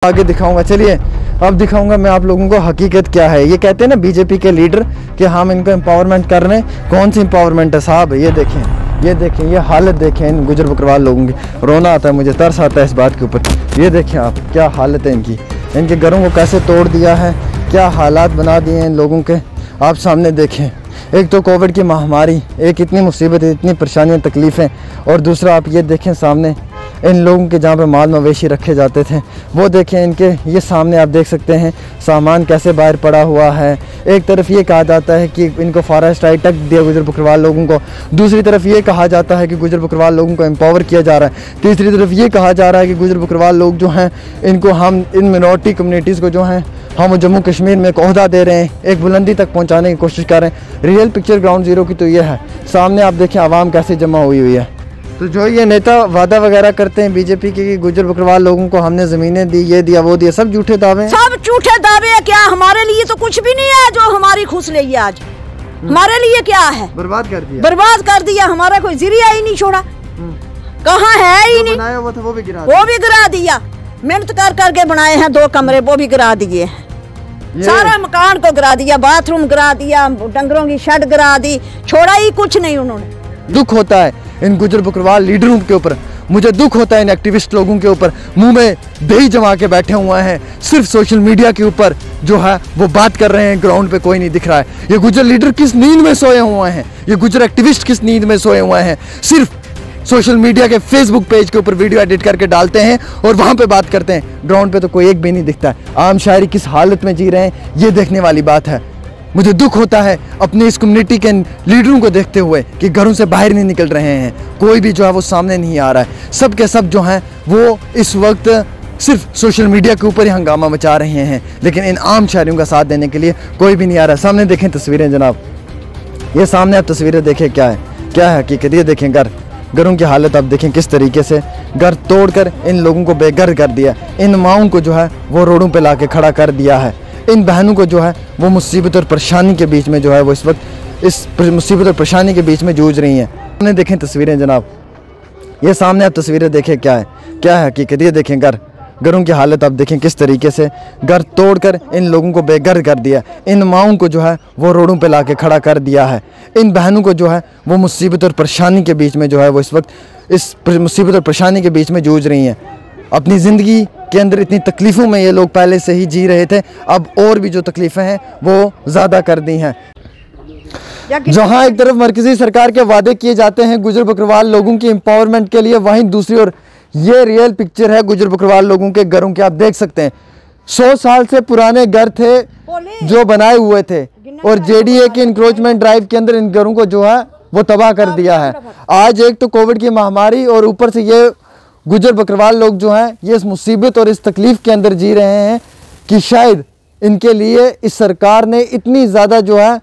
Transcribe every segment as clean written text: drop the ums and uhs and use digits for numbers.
आगे दिखाऊंगा। चलिए अब दिखाऊंगा मैं आप लोगों को हकीकत क्या है। ये कहते हैं ना बीजेपी के लीडर कि हम इनको एम्पावरमेंट कर रहे हैं। कौन सी एम्पावरमेंट है साहब? ये देखें, ये हालत देखें इन गुजर बकरवाल लोगों की। रोना आता है, मुझे तरस आता है इस बात के ऊपर। ये देखें आप, क्या हालत है इनकी। इनके घरों को कैसे तोड़ दिया है, क्या हालात बना दिए हैं इन लोगों के, आप सामने देखें। एक तो कोविड की महामारी, एक इतनी मुसीबत, इतनी परेशानियाँ, तकलीफ़ें, और दूसरा आप ये देखें सामने इन लोगों के जहाँ पे माल मवेशी रखे जाते थे वो देखें इनके। ये सामने आप देख सकते हैं सामान कैसे बाहर पड़ा हुआ है। एक तरफ ये कहा जाता है कि इनको फॉरेस्ट राइट तक दिया गुजर बकरवाल लोगों को, दूसरी तरफ ये कहा जाता है कि गुजर बकरवाल लोगों को एम्पावर किया जा रहा है, तीसरी तरफ ये कहा जा रहा है कि गुजर बकरवाल लोग जो हैं इनको हम इन मिनॉरिटी कम्युनिटीज़ को जो हैं हम जम्मू कश्मीर में एक ओहदा दे रहे हैं, एक बुलंदी तक पहुँचाने की कोशिश कर रहे हैं। रियल पिक्चर ग्राउंड ज़ीरो की तो ये है। सामने आप देखें आवाम कैसे जमा हुई है। तो जो ये नेता वादा वगैरह करते हैं बीजेपी के कि गुजर बकरवाल लोगों को हमने ज़मीनें दी, ये दिया, वो दिया, सब झूठे दावे हैं। सब झूठे दावे है। क्या हमारे लिए तो कुछ भी नहीं है जो हमारी खुश रही है। आज हमारे लिए क्या है? बर्बाद कर दिया। हमारा कोई जरिया ही नहीं छोड़ा, कहाँ है ही नहीं। वो था वो भी गिरा दिया। मेहनत कर करके बनाए हैं 2 कमरे, वो भी गिरा दिए। सारा मकान को गिरा दिया, बाथरूम गिरा दिया, डंगरों की शेड गिरा दी, छोड़ा ही कुछ नहीं उन्होंने। दुख होता है इन गुजर बकरवाल लीडरों के ऊपर, मुझे दुख होता है इन एक्टिविस्ट लोगों के ऊपर, मुंह में दही जमा के बैठे हुए हैं, सिर्फ सोशल मीडिया के ऊपर जो है वो बात कर रहे हैं, ग्राउंड पे कोई नहीं दिख रहा है। ये गुजर लीडर किस नींद में सोए हुए हैं, ये गुजर एक्टिविस्ट किस नींद में सोए हुए हैं। सिर्फ सोशल मीडिया के फेसबुक पेज के ऊपर वीडियो एडिट करके डालते हैं और वहाँ पे बात करते हैं, ग्राउंड पे तो कोई एक भी नहीं दिखता है। आम शायरी किस हालत में जी रहे हैं ये देखने वाली बात है। मुझे दुख होता है अपनी इस कम्युनिटी के लीडरों को देखते हुए कि घरों से बाहर नहीं निकल रहे हैं, कोई भी जो है वो सामने नहीं आ रहा है। सब के सब जो हैं वो इस वक्त सिर्फ सोशल मीडिया के ऊपर ही हंगामा मचा रहे हैं, लेकिन इन आम शहरियों का साथ देने के लिए कोई भी नहीं आ रहा। सामने देखें तस्वीरें जनाब, ये सामने आप तस्वीरें देखें, क्या है हकीकत। ये देखें घरों की हालत आप देखें किस तरीके से घर तोड़कर इन लोगों को बेघर कर दिया, इन माओं को जो है वो रोडों पे ला के खड़ा कर दिया है। इन बहनों को जो है वो मुसीबत और परेशानी के बीच में जो है वो इस वक्त इस मुसीबत और परेशानी के बीच में जूझ रही हैं। सामने देखें तस्वीरें जनाब, ये सामने आप तस्वीरें देखें, क्या है हकीकत। ये देखें घरों की हालत आप देखें किस तरीके से घर तोड़कर इन लोगों को बेघर कर दिया, इन माओं को जो है वो रोडों पे ला के खड़ा कर दिया है। इन बहनों को जो है वो मुसीबत और परेशानी के बीच में जो है वो इस वक्त इस मुसीबत और परेशानी के बीच में जूझ रही हैं। अपनी ज़िंदगी के अंदर इतनी तकलीफ़ों में ये लोग पहले से ही जी रहे थे, अब और भी जो तकलीफ़ें हैं वो ज़्यादा कर दी हैं। जहाँ एक तरफ मरकज़ी सरकार के वादे किए जाते हैं गुजर बकरवाल लोगों की एम्पावरमेंट के लिए, वहीं दूसरी ओर ये रियल पिक्चर है गुजर बकरवाल लोगों के घरों के। आप देख सकते हैं 100 साल से पुराने घर थे जो बनाए हुए थे, और जेडीए की इंक्रोचमेंट ड्राइव के अंदर इन घरों को जो है वो तबाह कर दिया है। आज एक तो कोविड की महामारी और ऊपर से ये गुजर बकरवाल लोग जो हैं ये इस मुसीबत और इस तकलीफ़ के अंदर जी रहे हैं कि शायद इनके लिए इस सरकार ने इतनी ज़्यादा जो है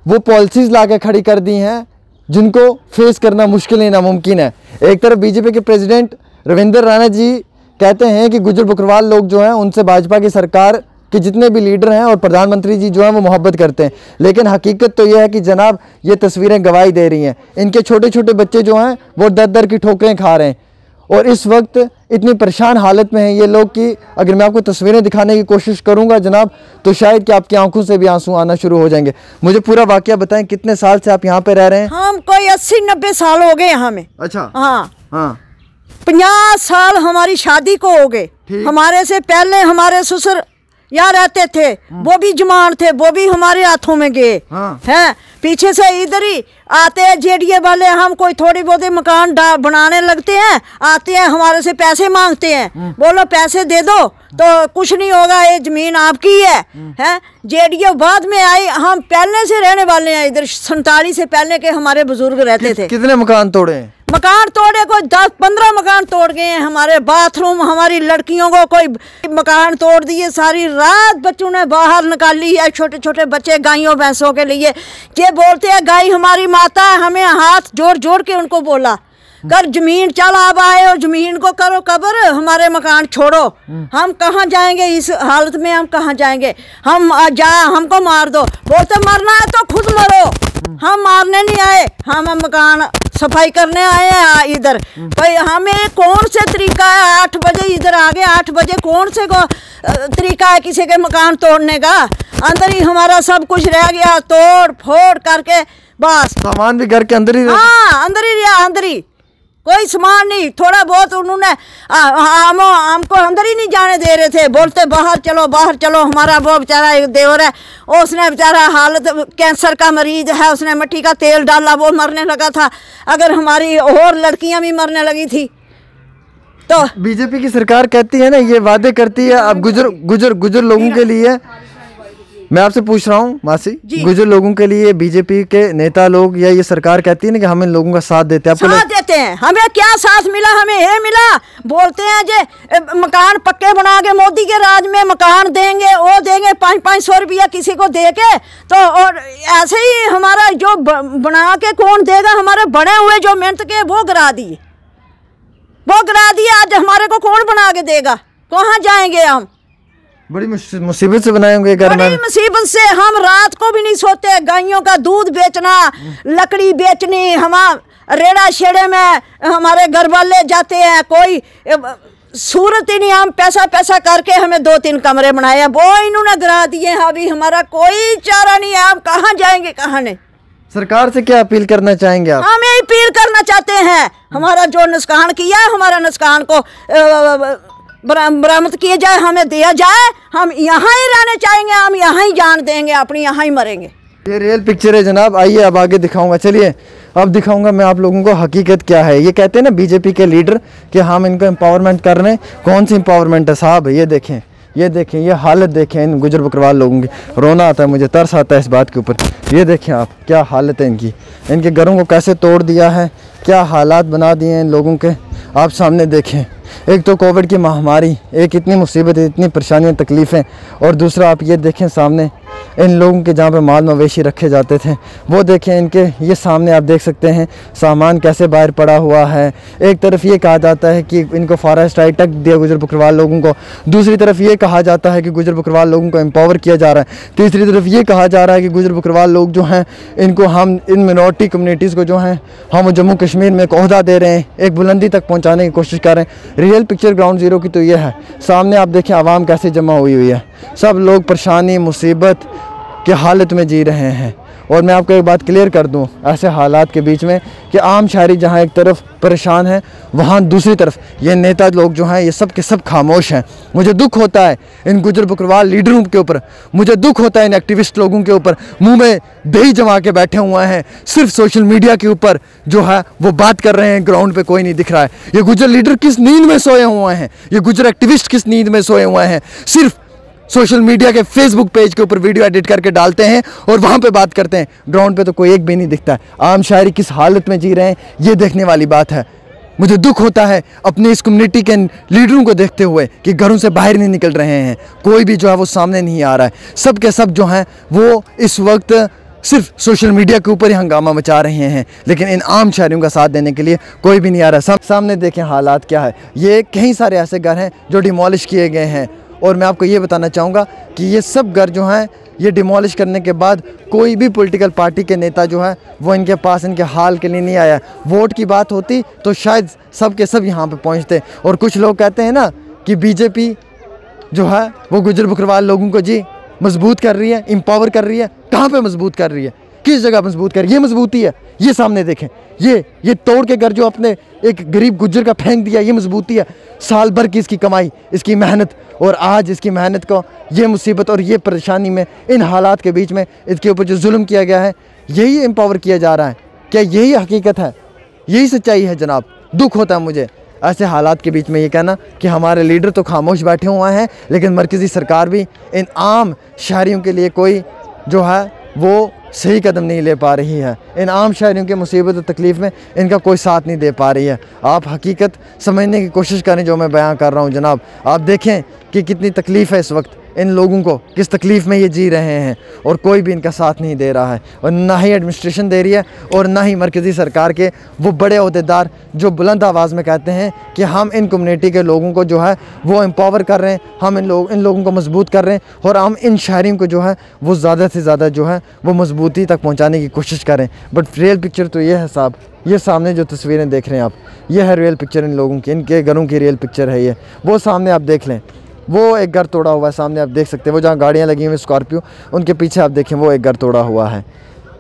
वो पॉलिसीज़ ला के खड़ी कर दी हैं जिनको फेस करना मुश्किल ही नामुमकिन है। एक तरफ बीजेपी के प्रेसिडेंट रविंद्र राणा जी कहते हैं कि गुजर बकरवाल लोग जो हैं उनसे भाजपा की सरकार के जितने भी लीडर हैं और प्रधानमंत्री जी जो हैं वो मोहब्बत करते हैं, लेकिन हकीकत तो यह है कि जनाब ये तस्वीरें गवाही दे रही हैं। इनके छोटे छोटे बच्चे जो हैं वो दर की ठोकरें खा रहे हैं और इस वक्त इतनी परेशान हालत में हैं ये लोग कि अगर मैं आपको तस्वीरें दिखाने की कोशिश करूंगा जनाब तो शायद कि आपकी आंखों से भी आंसू आना शुरू हो जाएंगे। मुझे पूरा वाकया बताएं, कितने साल से आप यहाँ पे रह रहे हैं? हम कोई 80-90 साल हो गए यहाँ में। अच्छा। हाँ 50 साल हमारी शादी को हो गए। हमारे से पहले हमारे ससुर यहाँ रहते थे, वो भी जमान थे, वो भी हमारे हाथों में गए हैं। पीछे से इधर ही आते हैं जेडीए वाले, हम कोई थोड़ी बहुत मकान बनाने लगते हैं, आते हैं हमारे से पैसे मांगते हैं, बोलो पैसे दे दो तो कुछ नहीं होगा, ये जमीन आपकी है। जेडीए बाद में आई, हम पहले से रहने वाले हैं इधर, 47 से पहले के हमारे बुजुर्ग रहते थे। कितने मकान तोड़े? मकान तोड़े कोई 10-15 मकान तोड़ गए हैं। हमारे बाथरूम, हमारी लड़कियों को कोई मकान तोड़ दिए, सारी रात बच्चों ने बाहर निकाली है, छोटे छोटे बच्चे गायों भैंसों के लिए। ये बोलते हैं गाय हमारी माता है, हमें हाथ जोड़ जोड़ के उनको बोला कर जमीन चल अब आए हो, जमीन को करो कब्र, हमारे मकान छोड़ो। हम कहाँ जाएंगे इस हालत में, हम कहाँ जाएंगे? हम हमको मार दो, बोलते मरना है तो खुद मरो, हम मारने नहीं आए, हम मकान सफाई करने आए हैं इधर। भाई हमें कौन से तरीका है, 8 बजे इधर आ गए, 8 बजे कौन से को तरीका है किसी के मकान तोड़ने का? अंदर ही हमारा सब कुछ रह गया, तोड़ फोड़ करके बस। सामान भी घर के अंदर ही? हाँ अंदर ही रहा, अंदर ही, कोई सामान नहीं। थोड़ा बहुत उन्होंने हमको अंदर ही नहीं जाने दे रहे थे, बोलते बाहर चलो बाहर चलो। हमारा वो बेचारा एक देवर है, उसने बेचारा हालत कैंसर का मरीज है, उसने मिट्टी का तेल डाला, वो मरने लगा था। अगर हमारी और लड़कियां भी मरने लगी थी तो। बीजेपी की सरकार कहती है ना, ये वादे करती है अब गुजर लोगों के लिए। मैं आपसे पूछ रहा हूँ मासी, गुजर लोगों के लिए बीजेपी के नेता लोग या ये सरकार कहती है ना कि हम इन लोगों का साथ देते हैं, साथ देते हैं। हमें क्या साथ मिला? हमें ये मिला, बोलते हैं जे मकान पक्के बना के मोदी के राज में मकान देंगे, वो देंगे 500-500 रुपया किसी को दे के तो। और ऐसे ही हमारा जो बना के कौन देगा? हमारे बने हुए जो मेहनत के वो गिरा दिए, वो गिरा दिए। आज हमारे को कौन बना के देगा? कहाँ जाएंगे हम? बड़ी मुसीबत से बनाए होंगे घर में। बड़ी मुसीबत से हम रात को भी नहीं सोते। गायों का दूध बेचना, लकड़ी बेचनी, हम रेड़ा शेड़े में हमारे घर वाले जाते हैं, कोई सूरत ही नहीं। हम पैसा करके हमें 2-3 कमरे बनाए, वो इन्होंने गिरा दिए। अभी हमारा कोई चारा नहीं है, हम कहाँ जाएंगे कहाँ नहीं। सरकार से क्या अपील करना चाहेंगे आप? हम यही अपील करना चाहते हैं, हमारा जो नुकसान किया है, हमारा नुकसान को बरामद किया जाए, हमें दिया जाए। हम यहाँ ही रहने चाहेंगे, हम यहाँ ही जान देंगे, अपनी यहाँ ही मरेंगे। ये रियल पिक्चर है जनाब। आइए अब आगे दिखाऊंगा, चलिए अब दिखाऊंगा मैं आप लोगों को हकीकत क्या है। ये कहते हैं ना बीजेपी के लीडर कि हम इनको एम्पावरमेंट कर रहे हैं। कौन सी एम्पावरमेंट है साहब? ये देखें, ये हालत देखें इन गुजर बकरवाल लोगों की। रोना आता है मुझे, तरस आता है इस बात के ऊपर। ये देखें आप, क्या हालत है इनकी, इनके घरों को कैसे तोड़ दिया है, क्या हालात बना दिए हैं इन लोगों के। आप सामने देखें, एक तो कोविड की महामारी, एक इतनी मुसीबत, इतनी परेशानियाँ तकलीफ़ें, और दूसरा आप ये देखें सामने इन लोगों के जहाँ पे माल मवेशी रखे जाते थे, वो देखें इनके। ये सामने आप देख सकते हैं सामान कैसे बाहर पड़ा हुआ है। एक तरफ ये कहा जाता है कि इनको फॉरेस्ट राइट तक दिया गुजर बकरवाल लोगों को, दूसरी तरफ ये कहा जाता है कि गुजर बकरवाल लोगों को एम्पावर किया जा रहा है, तीसरी तरफ ये कहा जा रहा है कि गुजर बकरवाल लोग जो हैं इनको हम इन मिनॉरिटी कम्युनिटीज़ को जो हैं हम जम्मू कश्मीर में एक ओहदा दे रहे हैं, एक बुलंदी तक पहुँचाने की कोशिश कर रहे हैं। रियल पिक्चर ग्राउंड ज़ीरो की तो ये है। सामने आप देखें आवाम कैसे जमा हुई है, सब लोग परेशानी मुसीबत के हालत में जी रहे हैं। और मैं आपको एक बात क्लियर कर दूं, ऐसे हालात के बीच में कि आम शहरी जहां एक तरफ परेशान है, वहां दूसरी तरफ ये नेता लोग जो हैं ये सब के सब खामोश हैं। मुझे दुख होता है इन गुजर बकरवाल लीडरों के ऊपर, मुझे दुख होता है इन एक्टिविस्ट लोगों के ऊपर, मुंह में दही जमा के बैठे हुए हैं, सिर्फ सोशल मीडिया के ऊपर जो है वो बात कर रहे हैं, ग्राउंड पे कोई नहीं दिख रहा है। ये गुजर लीडर किस नींद में सोए हुए हैं, ये गुजर एक्टिविस्ट किस नींद में सोए हुए हैं, सिर्फ सोशल मीडिया के फेसबुक पेज के ऊपर वीडियो एडिट करके डालते हैं और वहाँ पे बात करते हैं। ग्राउंड पे तो कोई एक भी नहीं दिखता है। आम शायरी किस हालत में जी रहे हैं ये देखने वाली बात है। मुझे दुख होता है अपने इस कम्युनिटी के लीडरों को देखते हुए कि घरों से बाहर नहीं निकल रहे हैं, कोई भी जो है वो सामने नहीं आ रहा है। सब के सब जो हैं वो इस वक्त सिर्फ सोशल मीडिया के ऊपर ही हंगामा मचा रहे हैं, लेकिन इन आम शहरियों का साथ देने के लिए कोई भी नहीं आ रहा। सामने देखें हालात क्या है। ये कई सारे ऐसे घर हैं जो डिमोलिश किए गए हैं, और मैं आपको ये बताना चाहूँगा कि ये सब घर जो हैं ये डिमोलिश करने के बाद कोई भी पॉलिटिकल पार्टी के नेता जो है वो इनके पास इनके हाल के लिए नहीं आया। वोट की बात होती तो शायद सब के सब यहाँ पे पहुँचते। और कुछ लोग कहते हैं ना कि बीजेपी जो है वो गुजर बकरवाल लोगों को जी मजबूत कर रही है, एम्पावर कर रही है। कहाँ पे मजबूत कर रही है, किस जगह मजबूत कर रही है? ये मजबूती है, ये सामने देखें, ये तोड़ के घर जो अपने एक गरीब गुज्जर का फेंक दिया, ये मजबूती है। साल भर की इसकी कमाई, इसकी मेहनत, और आज इसकी मेहनत को ये मुसीबत और ये परेशानी में, इन हालात के बीच में इसके ऊपर जो जुल्म किया गया है, यही एम्पावर किया जा रहा है। क्या यही हकीकत है, यही सच्चाई है जनाब? दुख होता है मुझे ऐसे हालात के बीच में ये कहना कि हमारे लीडर तो खामोश बैठे हुए हैं, लेकिन मरकज़ी सरकार भी इन आम शहरियों के लिए कोई जो है वो सही कदम नहीं ले पा रही है। इन आम शहरियों की मुसीबत और तकलीफ़ में इनका कोई साथ नहीं दे पा रही है। आप हकीकत समझने की कोशिश करें जो मैं बयां कर रहा हूं जनाब। आप देखें कि कितनी तकलीफ़ है इस वक्त, इन लोगों को किस तकलीफ़ में ये जी रहे हैं, और कोई भी इनका साथ नहीं दे रहा है, और ना ही एडमिनिस्ट्रेशन दे रही है और ना ही मरकज़ी सरकार के वो बड़े अहदेदार जो बुलंद आवाज़ में कहते हैं कि हम इन कम्युनिटी के लोगों को जो है वो एम्पावर कर रहे हैं, हम इन लोगों को मजबूत कर रहे हैं, और हम इन शहरीों को जो है वो ज़्यादा से ज़्यादा जो है वो मजबूती तक पहुँचाने की कोशिश करें। बट रियल पिक्चर तो ये है साहब, ये सामने जो तस्वीरें देख रहे हैं आप, ये है रियल पिक्चर इन लोगों की, इनके घरों की रियल पिक्चर है ये। वो सामने आप देख लें, वो एक घर तोड़ा हुआ है, सामने आप देख सकते हैं, वो जहाँ गाड़ियाँ लगी हुई स्कॉर्पियो, उनके पीछे आप देखें वो एक घर तोड़ा हुआ है।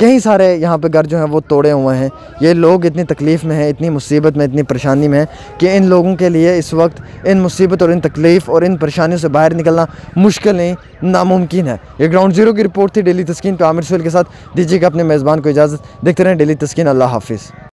कई सारे यहाँ पे घर जो हैं वो तोड़े हुए हैं। ये लोग इतनी तकलीफ़ में हैं, इतनी मुसीबत में, इतनी परेशानी में हैं कि इन लोगों के लिए इस वक्त इन मुसीबत और इन तकलीफ़ और इन परेशानियों से बाहर निकलना मुश्किल नहीं, नामुमकिन है। ये ग्राउंड ज़ीरो की रिपोर्ट थी डेली तस्कीन पे आमिर सुहेल के साथ। दीजिएगा अपने मेज़बान को इजाज़त। देखते रहें डेली तस्कीन। अल्लाह हाफिज़।